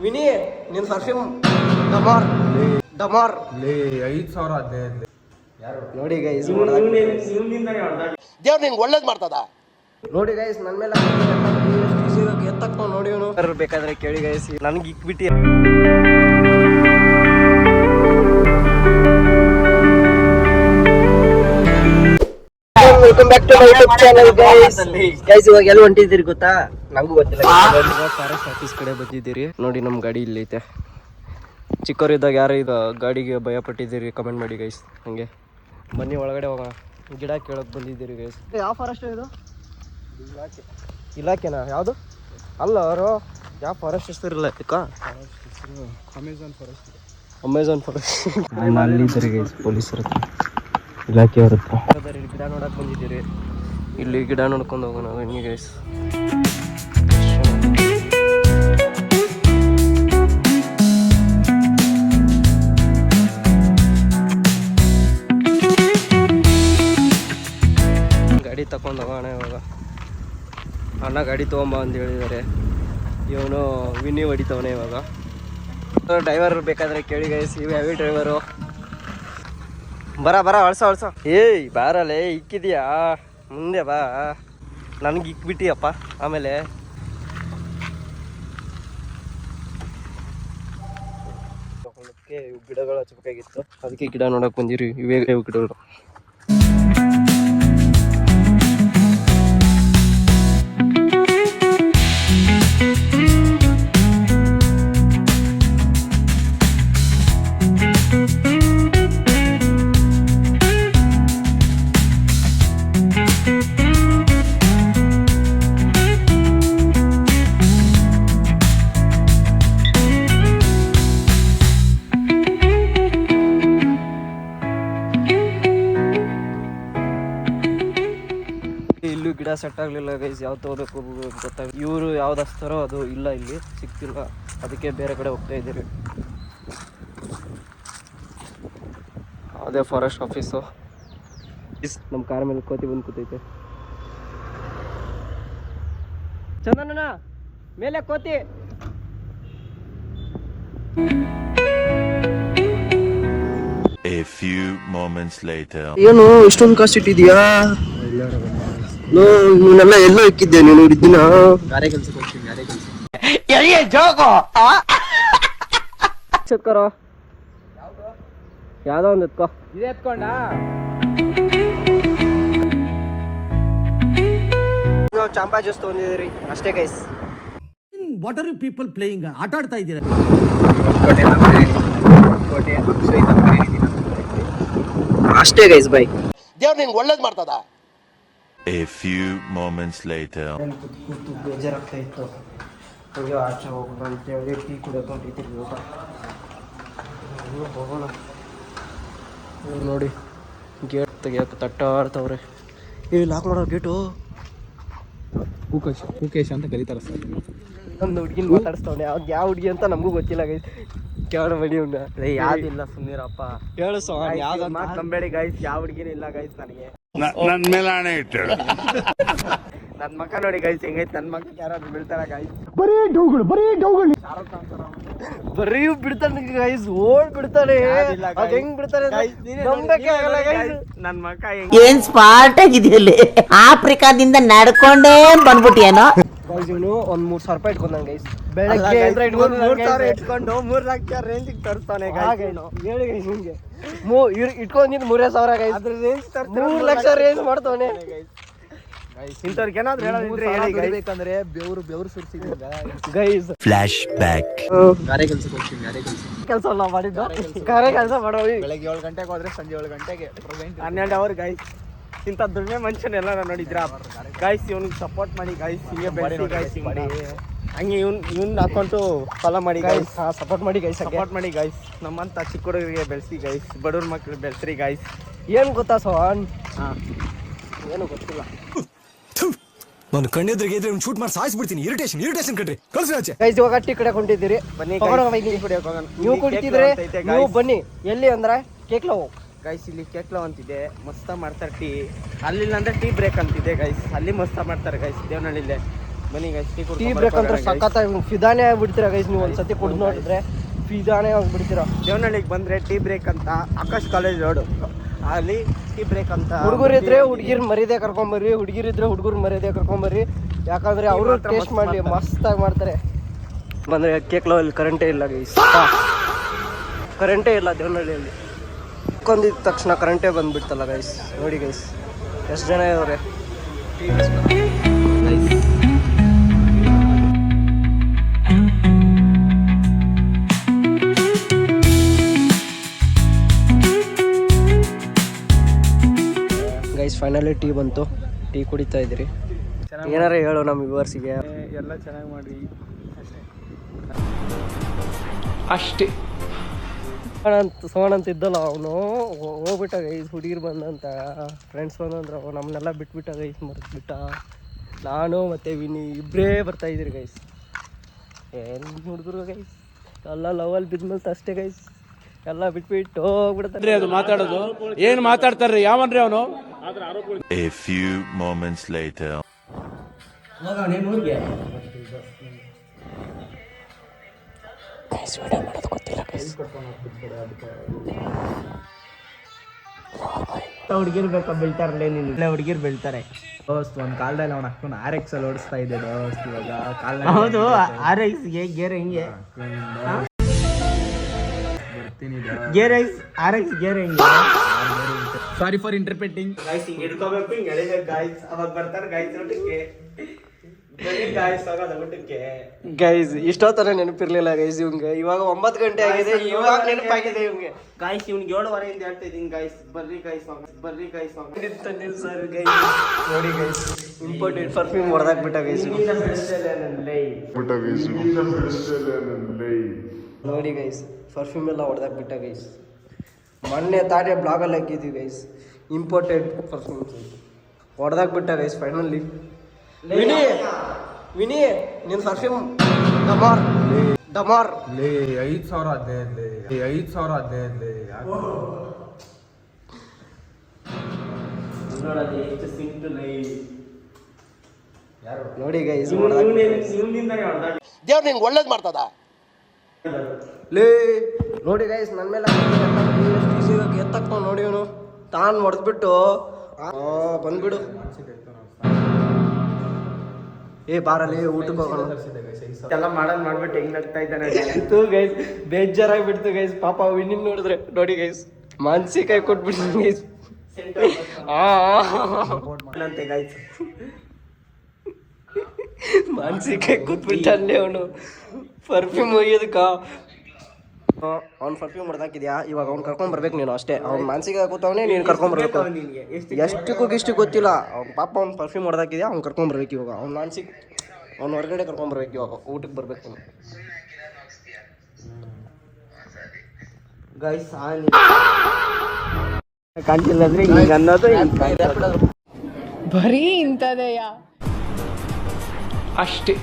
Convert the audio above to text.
ವಿನಿ ನಿನ್ ಪರ್ಫ್ಯೂಮ್ ಡಮಾರ್ ಡಮಾರ್ 5,000 ನೋಡಿ ಗೈಸ್ ದೇವ್ರು ನಿಂಗೆ ಒಳ್ಳೇದು ಮಾಡ್ತದ. ನೋಡಿ ಗೈಸ್ ನನ್ನ ಮೇಲೆ ಎತ್ತಕ್ ನೋಡಿ ಬೇಕಾದ್ರೆ ಕೇಳಿ ಗೈಸ್ ನನ್ಗೆ ಇಕ್ಬಿಟ್ಟಿ. Welcome back to my YouTube channel guys ಇವಾಗ ಎಲ್ಲಿ ಹೊಂಟಿದ್ದೀರಿ ಗೊತ್ತಾ? ನಂಗೂ ಗೊತ್ತಿಲ್ಲ. ಫಾರೆಸ್ಟ್ ಆಫೀಸ್ ಕಡೆ ಬಂದಿದ್ದೀರಿ. ನೋಡಿ ನಮ್ಮ ಗಾಡಿ ಇಲ್ಲಿ ಐತೆ. ಚಿಕ್ಕವರಿದ್ದಾಗ ಯಾರು ಇದು ಗಾಡಿಗೆ ಭಯ ಪಟ್ಟಿದ್ದೀರಿ ಕಮೆಂಟ್ ಮಾಡಿ ಗೈಸ್. ಹಂಗೆ ಬನ್ನಿ ಒಳಗಡೆ ಹೋಗೋಣ. ಗಿಡ ಕೇಳಕ್ ಬಂದಿದ್ದೀರಿ ಗೈಸ್. ಯಾವ ಫಾರೆಸ್ಟ್ ಇದು? ಇಲಾಖೆನಾ? ಯಾವುದು? ಅಲ್ಲ ಅವರು ಯಾವ ಫಾರೆಸ್ಟ್ ಹೆಸರಿಲ್ಲ ಇದಕ್ಕ? ಅಮೆಝಾನ್ ಫಾರೆಸ್ಟ್ ಅಲ್ಲಿ ಇದ್ದಾರೆ ಗೈಸ್. ಪೊಲೀಸರ ಹತ್ರ, ಇಲಾಖೆಯವ್ರ ಹತ್ರ ಗಿಡ ನೋಡಕ್ ಬಂದಿದ್ದೀರಿ. ಇಲ್ಲಿ ಗಿಡ ನೋಡ್ಕೊಂಡು ಹೋಗೋಣ ಬನ್ನಿ ಗೈಸ್. ಗಾಡಿ ತಗೊಂಡು ಹೋಗೋಣ ಇವಾಗ. ಅಣ್ಣ ಗಾಡಿ ತೊಗೊಂಬ ಅಂತ ಹೇಳಿದ್ದಾರೆ. ಇವನು ವಿನಿ ಹೊಡಿತವನೆ ಇವಾಗ. ಡ್ರೈವರ್ ಬೇಕಾದ್ರೆ ಕೇಳಿ ಗೈಸ್. ಇವು ಹೆವಿ ಡ್ರೈವರು. ಬರ ಅಳ್ಸ ಏಯ್ ಬಾರಲ್ಲೇ ಇಕ್ಕಿದ್ಯಾ? ಮುಂದೆ ಬಾ. ನನಗೆ ಇಕ್ಬಿಟ್ಟಿಯಪ್ಪ. ಆಮೇಲೆ ಗಿಡಗಳು ಹಚ್ಬೇಕಾಗಿತ್ತು, ಅದಕ್ಕೆ ಗಿಡ ನೋಡಕ್ ಬಂದಿರಿ. ಇವೇ ಗಿಡಗಳು. ಇಲ್ಲೂ ಗಿಡ ಸೆಟ್ ಆಗಲಿಲ್ಲ ಗೈಸ್. ಯಾವ್ದು ತೊಗೋಬೇಕು ಗೊತ್ತಾಗ. ಇವರು ಯಾವ್ದು ಹಚ್ತಾರೋ ಅದು ಇಲ್ಲ, ಇಲ್ಲಿ ಸಿಗ್ತಿಲ್ಲ. ಅದಕ್ಕೆ ಬೇರೆ ಕಡೆ ಹೋಗ್ತಾ ಇದ್ದೀರಿ. ಅದೇ ಫಾರೆಸ್ಟ್ ಆಫೀಸು. ನಮ್ಮ ಕಾರ್ ಮೇಲೆ ಕೋತಿ ಬಂದು ಕೂತೈತೆ. ಚಂದನ ಮೇಲೆ ಕೋತಿ. A few moments later. ಏನು ಇಷ್ಟೊಂದು ಕಾಸು ಇಟ್ಟಿದ್ಯಾ? ಇವನ್ನೆಲ್ಲ ಎಲ್ಲೋ ಇಕ್ಕಿದ್ದೆ ನೀನು ದಿನ. ಗಾರೆ ಕೆಲ್ಸಕ್ಕೆ ಹೋಗ್ತೀನಿ. ಗಾರೆ ಕೆಲಸ ಯಾವ್ದೋ ಒಂದು ಎತ್ಕೋ. ಇದೇ ಎತ್ಕೊಂಡ ಚಾಂಪಾ ಜ್ಯೂಸ್ ತಗೊಂಡಿದ್ದೀರಿ ಅಷ್ಟೇ guys. What are you people playing? ಆಟ ಆಡ್ತಾ ಇದ್ದೀರಾ? ಅಷ್ಟೇ ಗೈಸ್ ಬೈ. ದೇವ್ರು ನಿಂಗೆ ಒಳ್ಳೇದು ಮಾಡ್ತದ. A few moments later. ಕೂತು ಬೇಜಾರಾಗ್ತಾ ಇತ್ತು. ಹಂಗೆ ಆಚೆ ಹೋಗೋಣ ಅಂತೇಳಿ ಟೀ ಕುಡಿಯೋಕೆ ಹೊಂಟಿದ್ದೀರಿ. ಊಟ ಹೋಗೋಣ. ನೋಡಿ ಗೇಟ್ ತೆಗಿಯೋಕೆ ತಟ್ಟಾಡ್ತವ್ರೆ. ಲಾಕ್ ಮಾಡೋ ಗೇಟು. ಮುಖೇಶ್ ಅಂತ ಕರೀತಾರ ಸರ್. ಒಂದು ಹುಡುಗಿನ ಮಾತಾಡಿಸ್ತವನೆ. ಅವ್ಗೆ ಯಾವ ಹುಡುಗಿ ಅಂತ ನಮಗೂ ಗೊತ್ತಿಲ್ಲ ಗೈಸ್. ಕೇಳ ಬಡಿ ಉಂಡ ಯಾವ್ದಿಲ್ಲ ಸುಮ್ಮನಿರಪ್ಪ. ಹೇಳು ಸೋ ಯಾವ್ದು ಮಾತು ನಂಬೇಡಿ ಗೈಸ್. ಯಾವ ಹುಡುಗಿನೂ ಇಲ್ಲ ಗೈಸ್ ನನಗೆ. ನನ್ನ ಮೇಲೆ ಆಣೆ ಇಟ್ಟು ನನ್ನ ಮಕ್ಕ ನೋಡಿ ಗೈಸ್ ಹೆಂಗೈತೆ. ನನ್ನ ಮಕ್ಕಕ್ಕೆ ಯಾರಾದ್ರೂ ಬೀಳ್ತಾರ ಗೈಸ್? ಬರೀ ಬಿಡ್ತಾನೆ ಗೈಸ್. ಓಡ್ ಬಿಡ್ತಾನೆ. ಅದ್ ಹೆಂಗ್ ಬಿಡ್ತಾನೆ ನಂಬಕ್ಕೆ ಆಗಲ್ಲ ಗೈಸ್. ನನ್ನ ಮಕ್ಕ ಏನ್ ಸ್ಮಾರ್ಟ್ ಆಗಿದೆಯಲ್ಲಿ. ಆಫ್ರಿಕಾದಿಂದ ನಡ್ಕೊಂಡೇ ಬಂದ್ಬಿಟ್ಟಿಯೇನೋ. ಇವನು ಒಂದ್ 3,000 ರೂಪಾಯಿ ಇಟ್ಕೊಂಡ್ ಗೈಸ್. ಬೆಳಗ್ಗೆ ಇಟ್ಕೊಂಡು 3 ಲಕ್ಷ ರೇಂಜಿಗೆ ತರಿಸ್ತಾನೆ. ಹೇಳಿ ಗೈಸ್ ನಿಮ್ಗೆ ಇಟ್ಕೊಂಡಿದ್ದು 3,000 ಗೈಸ್. 3 ಲಕ್ಷ ರೇಂಜ್ ಮಾಡ್ತಾವನೆ ಇಂಥವ್ರಿಗೆ. ಏನಾದ್ರು ಹೇಳೋದಿದ್ರೆ ಹೇಳಿ ಬೇಕಂದ್ರೆ ಬೆವ್ರು ಸುರಿಸಿದ್ದ ಗೈಸ್. Flash back. ಗಾರೆ ಕೆಲ್ಸಕ್ಕೆ ಹೋಗ್ತೀನಿ. ಕೆಲಸ ಎಲ್ಲ ಮಾಡಿದ್ದು. ಗಾರೆ ಕೆಲಸ ಮಾಡೋ. ಬೆಳಗ್ಗೆ 7 ಗಂಟೆಗೆ ಹೋದ್ರೆ ಸಂಜೆ 7 ಗಂಟೆಗೆ 12 ಅವರ್ ಗೈಸ್. ಇಂಥ ದುಡಿಮೆ ಮನುಷ್ಯನೆಲ್ಲ ನೋಡಿದ್ರ ಗೈಸ್. ಇವ್ನಿಗೆ ಸಪೋರ್ಟ್ ಮಾಡಿ ಗೈಸ್. ಹಿಂಗೆ ಬೆಳೆಸಿ ಗೈಸ್. ಹಂಗೆ ಇವ್ನ ಅಕೌಂಟು ಫಾಲೋ ಮಾಡಿ ಗೈಸ್. ಸಪೋರ್ಟ್ ಮಾಡಿ ಗೈಸ್. ಸಪೋರ್ಟ್ ಮಾಡಿ ಗೈಸ್. ನಮ್ಮಂತ ಚಿಕ್ಕ ಹುಡುಗರಿಗೆ ಬೆಳೆಸಿ ಗೈಸ್. ಬಡವ್ರ ಮಕ್ಳು ಬೆಳೆಸ್ರಿ ಗೈಸ್. ಏನು ಗೊತ್ತಾ ಸೋಹನ್? ಏನು ಗೊತ್ತಿಲ್ಲ. ನಾನು ಕಣ್ಣೆದ್ರಿಗೆ ಇದ್ರೆ ಶೂಟ್ ಮಾಡಿ ಸಾಯಿಸ್ಬಿಡ್ತೀನಿ. ಇರಿಟೇಷನ್ ಕಣ್ರಿ. ಕಳ್ಸಿ ಆಚೆ ಗೈಸ್. ಇವಾಗ ಟೀ ಕಡೆ ಕೊಂಡಿದ್ದೀರಿ. ಬನ್ನಿ ನೀವು ಕುಡಿತಿದ್ರೆ ನೀವು ಬನ್ನಿ. ಎಲ್ಲಿ ಅಂದ್ರೆ ಕೇಕ್ಲೋ ಗೈಸ್. ಇಲ್ಲಿ ಕೇಕ್ಲೋ ಅಂತಿದೆ. ಮಸ್ತ ಮಾಡ್ತಾರೆ ಟೀ. ಅಲ್ಲಿಲ್ಲ ಅಂದ್ರೆ ಟೀ ಬ್ರೇಕ್ ಅಂತಿದೆ ಗೈಸ್. ಅಲ್ಲಿ ಮಸ್ತ ಮಾಡ್ತಾರೆ ಗೈಸ್ ದೇವನಹಳ್ಳಿಲೆ. ಬನ್ನಿ ಗೈಸ್ ಟೀ ಬ್ರೇಕ್ ಅಂತ ಸಖತ್ತಾಗಿ ಫಿದಾನೆ ಆಗ್ಬಿಡ್ತೀರಾ ಗೈಸ್. ನೀವು ಒಂದ್ಸತಿ ಕುಡ್ದು ನೋಡಿದ್ರೆ ಫಿದಾನೆ ಆಗ್ಬಿಡ್ತೀರಾ. ದೇವನಹಳ್ಳಿಗೆ ಬಂದರೆ ಟೀ ಬ್ರೇಕ್ ಅಂತ ಆಕಾಶ್ ಕಾಲೇಜ್ ರೋಡು, ಅಲ್ಲಿ ಟೀ ಬ್ರೇಕ್ ಅಂತ. ಹುಡುಗರಿದ್ರೆ ಹುಡುಗಿರ್ ಮರ್ಯಾದೆ ಕರ್ಕೊಂಬರ್ರಿ, ಹುಡುಗಿರಿದ್ರೆ ಹುಡುಗರು ಮರ್ಯಾದೆ ಕರ್ಕೊಂಬರ್ರಿ. ಯಾಕಂದ್ರೆ ಅವರು ಟೇಸ್ಟ್ ಮಾಡಲಿ, ಮಸ್ತಾಗಿ ಮಾಡ್ತಾರೆ. ಬಂದರೆ ಕೇಕ್ ಲವಲ್ಲಿ ಕರೆಂಟೇ ಇಲ್ಲ ಗೈಸ್, ಕರೆಂಟೇ ಇಲ್ಲ ದೇವನಹಳ್ಳಿಯಲ್ಲಿ. ಕೊಂದಿದ ತಕ್ಷಣ ಕರೆಂಟೇ ಬಂದ್ಬಿಡ್ತಲ್ಲ ಗೈಸ್. ನೋಡಿ ಗೈಸ್ ಎಷ್ಟು ಜನ ಇವ್ರೆ. ಗೈಸ್ ಫೈನಲಿ ಟೀ ಬಂತು, ಟೀ ಕುಡಿತಾ ಇದ್ದೀರಿ. ಏನಾರ ಹೇಳು ನಮ್ಮ ವ್ಯೂವರ್ಸಿಗೆ. ಎಲ್ಲ ಚೆನ್ನಾಗಿ ಮಾಡಿ ಅಷ್ಟೇ. ಸೋಣ ಅಂತ ಇದ್ದಲ್ಲ ಅವನು ಹೋಗ್ಬಿಟ್ಟ ಗೈಸ್. ಹುಡುಗಿರು ಬಂದಂತ ಫ್ರೆಂಡ್ಸ್ ಬಂದಂದ್ರೆ ನಮ್ಮನ್ನೆಲ್ಲ ಬಿಟ್ಬಿಟ್ಟ ಗೈಸ್, ಮರೆತ್ಬಿಟ್ಟ. ನಾನು ಮತ್ತು ವಿನಿ ಇಬ್ಬರೇ ಬರ್ತಾ ಇದ್ದೀರಿ ಗೈಸ್. ಏನು ಹುಡುಗರು ಗೈಸ್, ಎಲ್ಲ ಲವಲ್ಲಿ ಬಿದ್ಮೇಲೆ ಅಷ್ಟೇ ಗೈಸ್, ಎಲ್ಲ ಬಿಟ್ಬಿಟ್ಟು ಹೋಗ್ಬಿಡ್ತಾರೆ. ಅದು ಮಾತಾಡೋದು ಏನ್ ಮಾತಾಡ್ತಾರ್ರಿ, ಯಾವನ್ರಿ ಅವನು? A few moments later. ಹುಡುಗಿರ್ ಬೇಕಾ ಬೆಳ್ತಾರಲ್ಲ, ನೀನು ಹುಡುಗಿರ್ ಬೆಳ್ತಾರೆ ದೋಸ್ತ್. ಒಂದ್ ಕಾಲದಲ್ಲಿ ಅವ್ನ ಅಕ್ಕನ RX ಅಲ್ಲಿ ಓಡಿಸ್ತಾ ಇದ್ದೆ ದೋಸ್ತ್. ಇವಾಗ ಕಾಲ ಹೌದು. RXಗೆ ಗೇರ್ ಹೆಂಗೆ, RX ಗೇರ್ ಹೆಂಗೆ. Sorry for interpreting. ಗಾಯ್ಸ್ ಹಿಂಗೆ ಹಿಡ್ಕೋಬೇಕು, ಹಿಂಗೆ ಎಳಿಬೇಕು ಗಾಯ್ಸ್, ಅವಾಗ ಬರ್ತಾರೆ ಗಾಯ್ಸ್ ಊಟಕ್ಕೆ. ಗಾಯ್ಸ್ ಹೋಗೋದ ಊಟಕ್ಕೆ. ಗೈಸ್ ಇಷ್ಟೊತ್ತನ ನೆನಪಿರ್ಲಿಲ್ಲ ಗೈಸ್ ಇವ್ಗೆ. ಇವಾಗ 9 ಗಂಟೆ ಆಗಿದೆ, ಇವಾಗ ನೆನಪಾಗಿದೆ ಇವ್ಗೆ. ಗಾಯ್ಸ್ ಇವ್ನಿಗೆ 7:15 ಹೇಳ್ತಾ ಇದ್ದೀನಿ ಗಾಯ್ಸ್. ಬರ್ರಿ ಗಾಯ್ಸ್, ಬರ್ರಿ ಗಾಯ್ಸ್. ಸರ್ ಗೈಸ್ ನೋಡಿ ಗೈಸ್, ಇಂಪಾರ್ಟೆಂಟ್ ಪರ್ಫ್ಯೂಮ್ ಹೊಡೆದಾಕ್ಬಿಟ್ಟ ಗೈಸ್. ನೋಡಿ ಗೈಸ್ ಪರ್ಫ್ಯೂಮ್ ಎಲ್ಲ ಹೊಡೆದಾಕ್ಬಿಟ್ಟ ಗೈಸ್. ಮೊನ್ನೆ ತಾನೇ ಬ್ಲಾಗಲ್ಲಿ ಹಾಕಿದ್ವಿ ಗೈಸ್, ಇಂಪಾರ್ಟೆಂಟ್ ಪರ್ಫ್ಯೂಮ್ಸ್ ಹೊಡೆದಾಕ್ಬಿಟ್ಟ ಗೈಸ್ ಫೈನಲಿ. ವಿನಿ ನಿನ್ ಪರ್ಫ್ಯೂಮ್ ಡಮಾರ್ ಡಮಾರ್. 5,015 ನೋಡಿ ಗೈಸ್ ದೇವ್ರು ನಿಂಗೆ ಒಳ್ಳೇದು ಮಾಡ್ತದ. ಲೇ ನೋಡಿ ಗೈಸ್ ನನ್ನ ಮೇಲೆ ಎಷ್ಟು ಈಸಿಯಾಗಿ ಎತ್ತಕ್ಕ ನೋಡಿ ಇವನು ತಾನು ಹೊಡೆದ್ಬಿಟ್ಟು ಬಂದ್ಬಿಡು. ಬಾರಲ್ಲಿ ಊಟಕ್ಕೆ ಹೋಗೋಣ. ಎಲ್ಲ ಮಾಡ್ಬಿಟ್ಟು ಹೆಂಗ್ ನಗ್ತಾ ಇದ್ದಾನೆ ಗೈಸ್ ಬೇಜಾರಾಗ್ಬಿಡ್ತು ಗೈಸ್. ಪಾಪ ವಿನಿನ್ ನೋಡಿದ್ರೆ ನೋಡಿ ಗೈಸ್, ಮಾನಸಿಕಾಯಿ ಕೊಟ್ಬಿಡ್ತು ಗೈಸ್. ಅಂತೆ ಗಾಯ್ಸ್, ಮಾನಸಿಕಾಯಿ ಕೂತ್ಬಿಟ್ಟ ಅಲ್ಲೇ ಅವನು. ಪರ್ಫ್ಯೂಮ್ ಒಯ್ಯೋದಕ್ಕ ಅವ್ನು ಪರ್ಫ್ಯೂಮ್ ಹೊಡೆದಾಕಿದ್ಯಾ, ಇವಾಗ ಅವ್ನು ಕರ್ಕೊಂಬರ್ಬೇಕು ನೀನು ಅಷ್ಟೇ. ಅವ್ನು ಮಾನಸಿಕ ಕೂತವನೇ ನೀನು ಕರ್ಕೊಂಬರ್ಬೇಕು. ಎಷ್ಟಕ್ಕೂ ಇಷ್ಟು ಗೊತ್ತಿಲ್ಲ ಅವ್ನು. ಪಾಪ ಅವ್ನು ಪರ್ಫ್ಯೂಮ್ ಹೊಡೆದಾಕಿದ್ಯಾ, ಅವ್ನು ಕರ್ಕೊಂಬರ್ಬೇಕು ಇವಾಗ. ಅವ್ನು ಮಾನಸಿಕ ಅವ್ನು ಹೊರಗಡೆ ಕರ್ಕೊಂಬರ್ಬೇಕು ಇವಾಗ, ಊಟಕ್ಕೆ ಬರ್ಬೇಕು ಗಾಯ್ಸ್. ಕಾಣ್ತಿಲ್ಲ ಅಂದ್ರೆ ಹಿಂಗೆ ಅನ್ನೋದು ಬರೀ ಇಂಥದೆಯಾ ಅಷ್ಟೇ.